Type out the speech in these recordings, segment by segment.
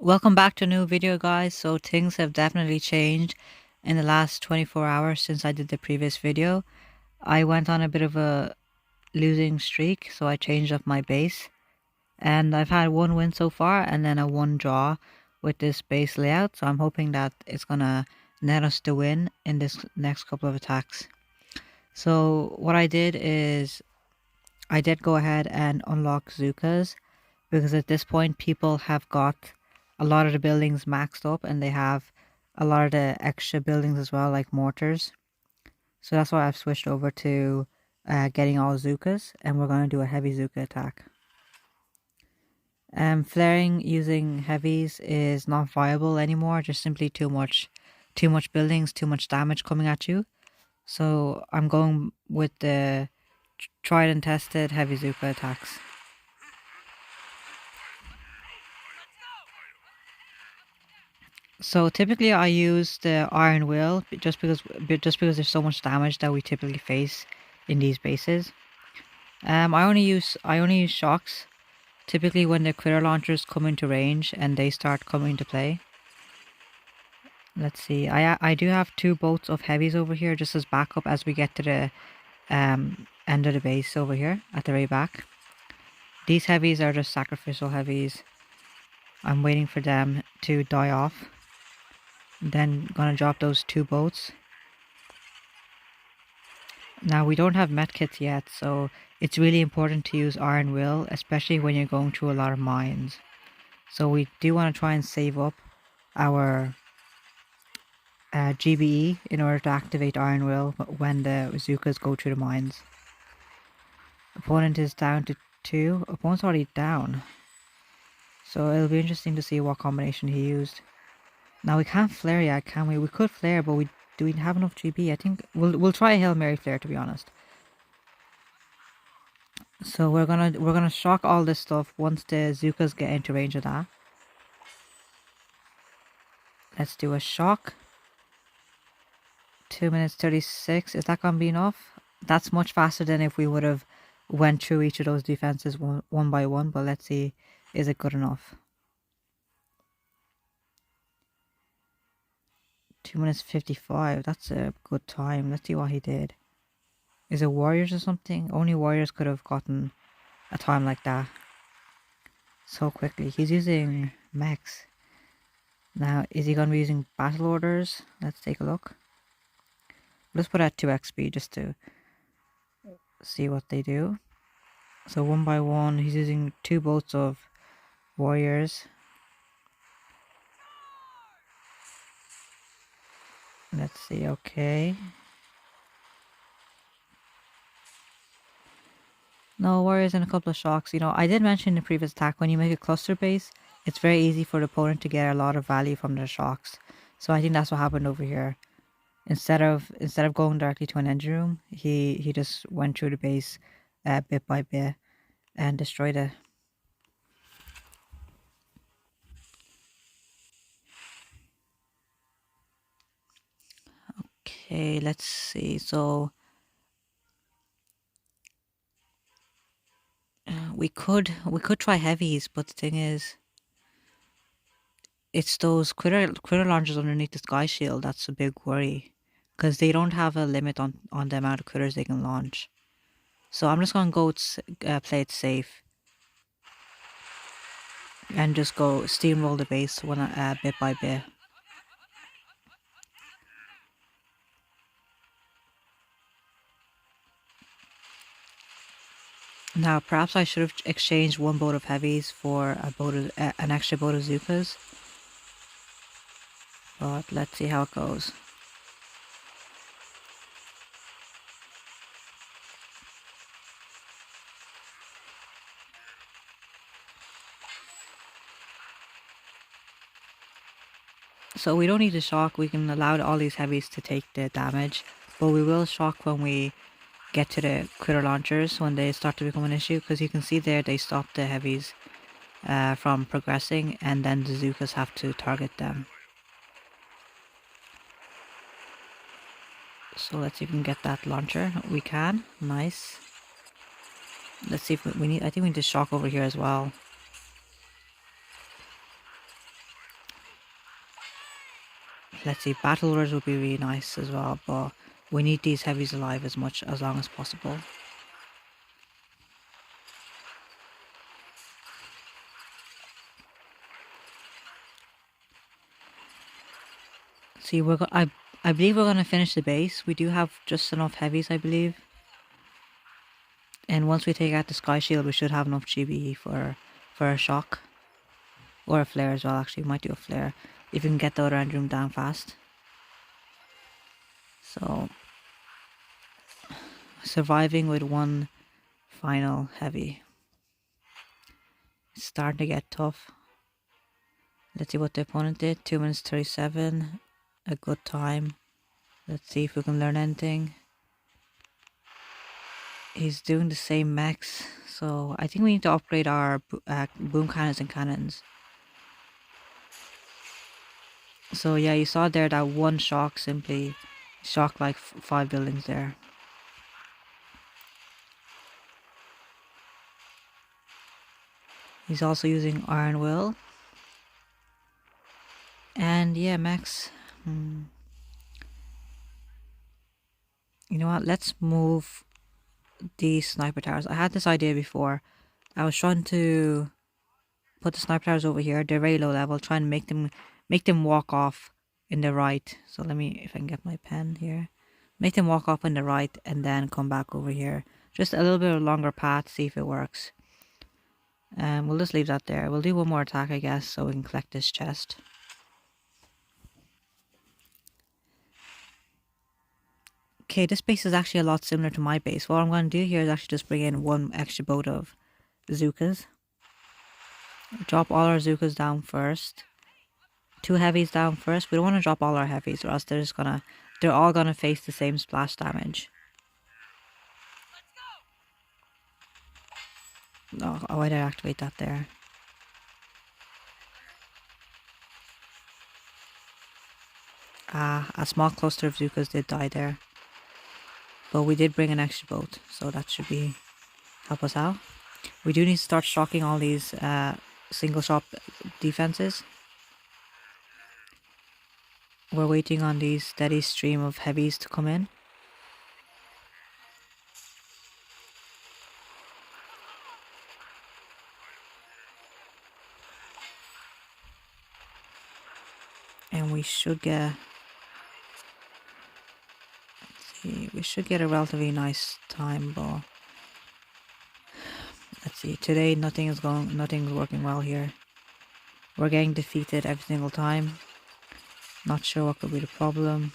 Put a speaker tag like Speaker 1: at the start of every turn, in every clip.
Speaker 1: Welcome back to a new video, guys. So things have definitely changed in the last 24 hours since I did the previous video. I went on a bit of a losing streak, so I changed up my base, and I've had one win so far and then a one draw with this base layout. So I'm hoping that it's gonna net us to win in this next couple of attacks. So what I did is I did go ahead and unlock Zukas, because at this point people have got a lot of the buildings maxed up and they have a lot of the extra buildings as well, like mortars. So that's why I've switched over to getting all Zukas, and we're going to do a heavy Zuka attack. Flaring using heavies is not viable anymore, just simply too much buildings, too much damage coming at you. So I'm going with the tried and tested heavy Zuka attacks. So typically I use the iron will just because there's so much damage that we typically face in these bases. I only use shocks typically when the critter launchers come into range and they start coming into play. Let's see. I do have two boats of heavies over here just as backup as we get to the end of the base over here at the very back. These heavies are just sacrificial heavies. I'm waiting for them to die off. Then gonna drop those two boats. Now we don't have medkits yet, so it's really important to use iron will, especially when you're going through a lot of mines. So we do want to try and save up our GBE in order to activate iron will when the Zukas go through the mines. Opponent is down to 2. Opponent's already down. So it'll be interesting to see what combination he used. Now we can't flare yet, can we? We could flare, but do we have enough GB? I think we'll try a Hail Mary flare, to be honest. So we're gonna shock all this stuff once the Zukas get into range of that. Let's do a shock. 2 minutes 36. Is that gonna be enough? That's much faster than if we would have went through each of those defenses one by one. But let's see, is it good enough? 2 minutes 55. That's a good time. Let's see what he did. Is it warriors or something? Only warriors could have gotten a time like that so quickly. He's using mechs. Now, is he going to be using battle orders? Let's take a look. Let's put at 2x speed just to see what they do. So one by one, he's using 2 boats of warriors. Let's see, okay. No warriors and a couple of shocks. You know, I did mention in the previous attack, when you make a cluster base, it's very easy for the opponent to get a lot of value from their shocks. So I think that's what happened over here. Instead of going directly to an engine room, he just went through the base bit by bit and destroyed it. Okay, let's see. So we could try heavies, but the thing is, it's those critter launchers underneath the sky shield that's a big worry, because they don't have a limit on the amount of critters they can launch. So I'm just gonna go play it safe and just go steamroll the base bit by bit. Now, perhaps I should have exchanged one boat of heavies for an extra boat of Zukas. But let's see how it goes. So we don't need to shock. We can allow all these heavies to take the damage. But we will shock when we get to the critter launchers, when they start to become an issue, because you can see there they stop the heavies from progressing, and then the Zukas have to target them. So let's see if we can get that launcher. We can. Nice. Let's see if we need. I think we need to shock over here as well. Let's see, battle orders would be really nice as well, but we need these heavies alive as long as possible. See, I believe we're gonna finish the base. We do have just enough heavies, I believe. And once we take out the sky shield, we should have enough GBE for a shock. Or a flare as well, actually. We might do a flare. If we can get the other end room down fast. So, surviving with one final heavy. It's starting to get tough. Let's see what the opponent did. 2 minutes 37. A good time. Let's see if we can learn anything. He's doing the same mechs. So, I think we need to upgrade our boom cannons and cannons. So yeah, you saw there that one shock simply shocked like 5 buildings there. He's also using Iron Will. And yeah, Max. You know what? Let's move these sniper towers. I had this idea before. I was trying to put the sniper towers over here. They're very low level. Try and make them walk off in the right. So let me, if I can get my pen here. Make them walk off in the right and then come back over here. Just a little bit of a longer path, see if it works. We'll just leave that there. We'll do one more attack, I guess, so we can collect this chest. Okay, this base is actually a lot similar to my base. What I'm going to do here is actually just bring in one extra boat of Zookas. Drop all our Zookas down first. 2 heavies down first. We don't want to drop all our heavies or else they're all gonna face the same splash damage. Oh, why did I activate that there? A small cluster of Zookas did die there. But we did bring an extra boat, so that should help us out. We do need to start shocking all these single shot defenses. We're waiting on these steady stream of heavies to come in. And we should get... Let's see, we should get a relatively nice time, but... Let's see, today nothing's working well here. We're getting defeated every single time. Not sure what could be the problem.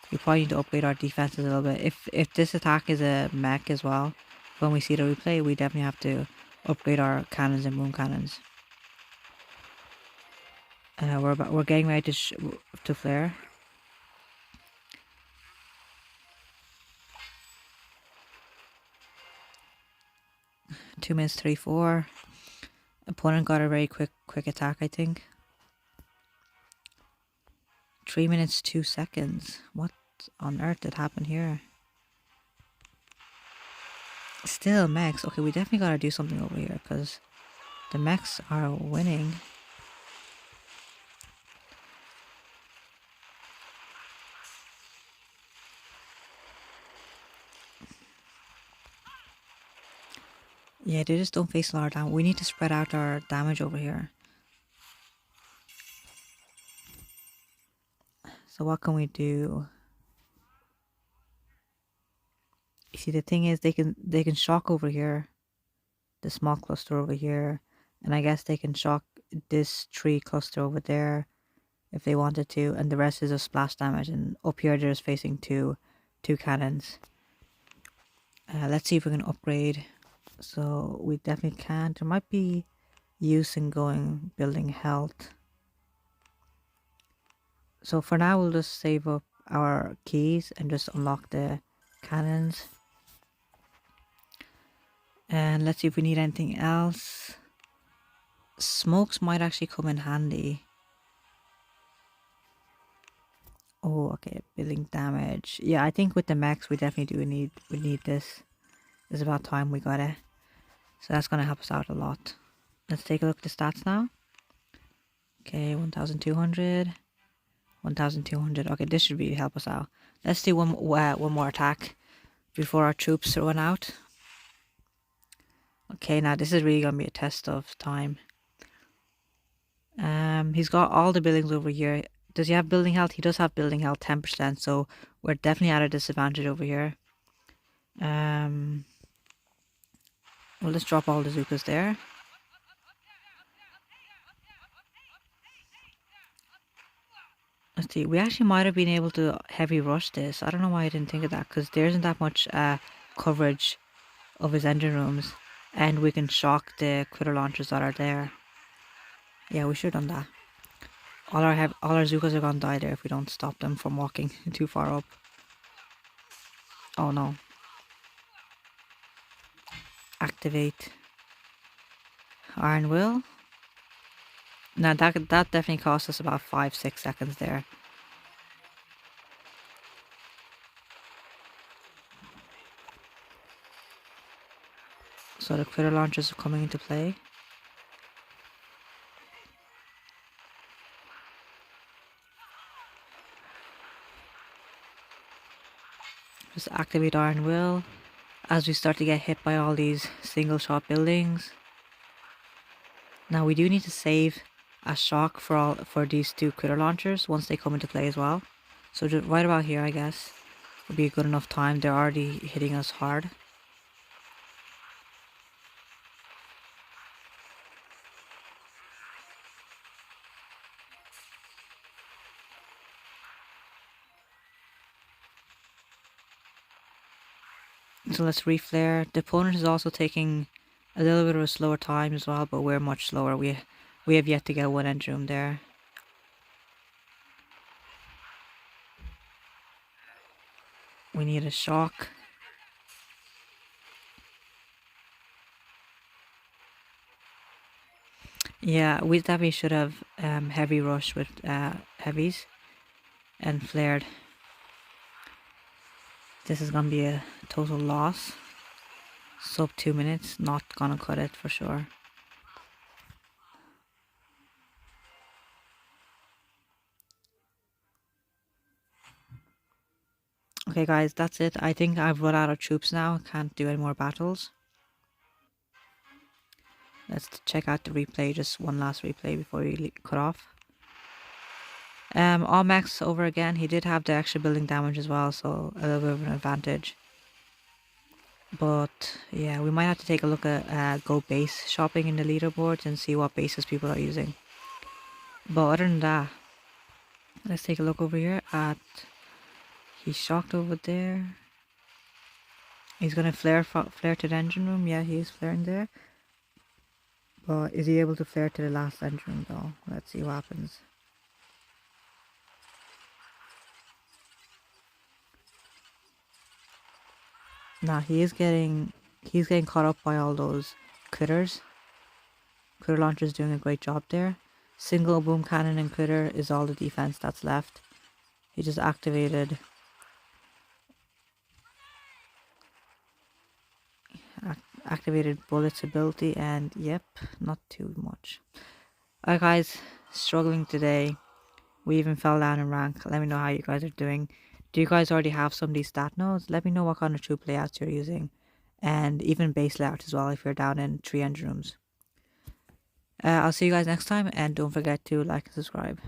Speaker 1: We probably need to upgrade our defenses a little bit. If this attack is a mech as well, when we see the replay, we definitely have to upgrade our cannons and boom cannons. We're getting ready to flare. Two minutes 34. Opponent got a very quick attack, I think. 3 minutes 2 seconds. What on earth did happen here? Still mechs. Okay, we definitely gotta do something over here because the mechs are winning. Yeah, they just don't face a lot of damage. We need to spread out our damage over here. So what can we do? You see, the thing is, they can shock over here, the small cluster over here, and I guess they can shock this tree cluster over there if they wanted to, and the rest is a splash damage. And up here, they're just facing two cannons. Let's see if we can upgrade. So we definitely can. There might be use in building health. So for now, we'll just save up our keys and just unlock the cannons. And let's see if we need anything else. Smokes might actually come in handy. Oh, okay, building damage. Yeah, I think with the mechs, we definitely need this. It's about time we got it. So that's gonna help us out a lot. Let's take a look at the stats now. Okay, 1,200. 1,200. Okay, this should really help us out. Let's do one more attack before our troops run out. Okay, now this is really gonna be a test of time. He's got all the buildings over here. Does he have building health? He does have building health, 10%. So we're definitely at a disadvantage over here. We'll just drop all the Zukas there. Let's see. We actually might have been able to heavy rush this. I don't know why I didn't think of that, because there isn't that much coverage of his engine rooms, and we can shock the critter launchers that are there. Yeah, we should have done that. All our Zukas are gonna die there if we don't stop them from walking too far up. Oh no. Activate Iron Will. Now that definitely cost us about 5-6 seconds there. So the critter launchers are coming into play. Just activate Iron Will as we start to get hit by all these single shot buildings. Now we do need to save a shock for these two critter launchers once they come into play as well. So just right about here, I guess, would be a good enough time. They're already hitting us hard. So let's reflare. The opponent is also taking a little bit of a slower time as well, but we're much slower. We have yet to get one engine room there. We need a shock. Yeah, we definitely should have heavy rush with heavies and flared. This is gonna be a total loss. Sub 2 minutes, not gonna cut it for sure. Okay guys, that's it. I think I've run out of troops now. Can't do any more battles. Let's check out the replay, just one last replay before we cut off. All max over again. He did have the extra building damage as well, so a little bit of an advantage. But yeah, we might have to take a look at go base shopping in the leaderboards and see what bases people are using. But other than that, let's take a look over here at... He's shocked over there. He's gonna flare to the engine room. Yeah, he is flaring there. But is he able to flare to the last engine room though? Let's see what happens. Nah, he's getting caught up by all those critters. Critter launcher's doing a great job there. Single boom cannon and critter is all the defense that's left. He just activated bullets ability, and yep, not too much. Alright guys, struggling today. We even fell down in rank. Let me know how you guys are doing. Do you guys already have some of these stat nodes? Let me know what kind of troop layouts you're using, and even base layout as well if you're down in 3 engine rooms. I'll see you guys next time, and don't forget to like and subscribe.